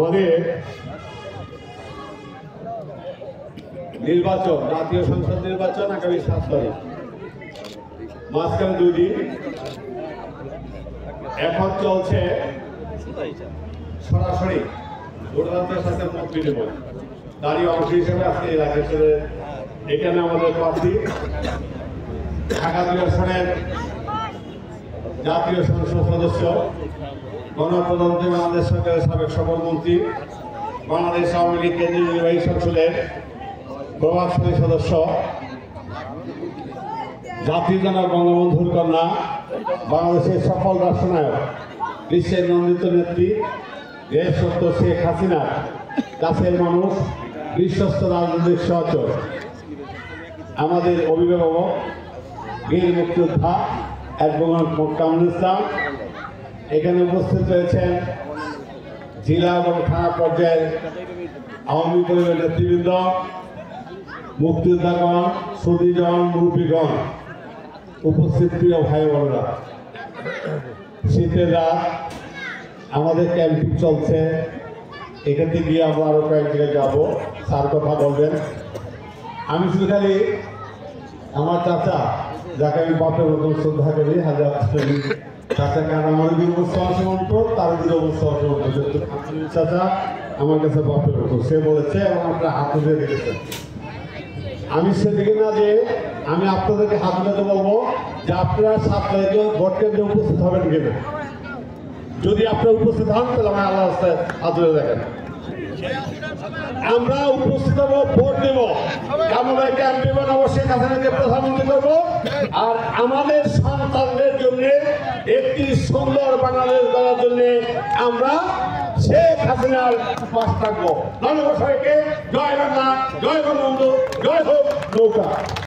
আমাদের নির্বাচন, জাতীয় সংসদ নির্বাচন আগামী 7 তারিখ, মাঝখানে 2 দিন। এখন চলছে সরাসরি ভোটারদের সাথে মত বিনিময়। তারই অংশ হিসেবে আজকে এলাকা ছেড়ে এখানে আমাদের প্রার্থী ঢাকা 2 আসনের জাতীয় সংসদ সদস্য, গণপ্রজাতন্ত্রী বাংলাদেশ সরকারের সাবেক সফরমন্ত্রী, বাংলাদেশ আওয়ামী লীগ কেন্দ্রীয় নির্বাহী সংসদের প্রভাবশালী সদস্য, জাতির জনক বঙ্গবন্ধুর কন্যা, বাংলাদেশের সফল রাষ্ট্রনায়ক, বিশ্বের নন্দিত নেত্রী, দেশ সত্য শেখ হাসিনা কাছের মানুষ, বিশ্বস্ত রাজনৈতিক সহচর, আমাদের অভিভাবক, বীর মুক্তিযোদ্ধা অ্যাডভোকেট কামরুল ইসলাম। এখানে উপস্থিত রয়েছেন জেলা এবং থানা পর্যায়ের আওয়ামী পরিবারের নেতৃবৃন্দ, মুক্তিযোদ্ধাগণ, সুধীজন, মুরব্বীগণ, উপস্থিত প্রিয় ভাই বোনেরা। শীতের রাত, আমাদের ক্যাম্পিং চলছে, এখান থেকে গিয়ে আমরা আরো কয়েক জায়গায় যাবো, স্যার কথা বলবেন। আমি শুধু খালি আমার চাচা, যাকে আমি বাপের মতন শ্রদ্ধা করি, হাজার চাচাকে আমার দিন অবস্থা তার দিন অবস্থা চাচা আমার কাছে বাপের মতো, সে বলেছে এবং আপনারা হাত ধরে রেখেছেন। আমি সেদিকে না যে আমি আপনাদেরকে হাত ধরে বলবো যে আপনারা 7 তারিখে ভোট কেন্দ্রে উপস্থিত হবেন কিনা। যদি আপনারা উপস্থিত হন তাহলে আমার আল্লাহ রাস্তায় হাত ধরে দেখেন। আমরা উপস্থিত হবো, ভোট দেব, আমরা ক্যাম্পে বানাবো, শেখ হাসিনাকে প্রধানমন্ত্রী করবো, আর আমাদের সন্তানদের জন্য একটি সুন্দর বাংলাদেশ গড়ার জন্য আমরা শেখ হাসিনার পাশে থাকবো। ধন্যবাদ সবাইকে। জয় বাংলা, জয় বঙ্গবন্ধু, জয় হোক নৌকা।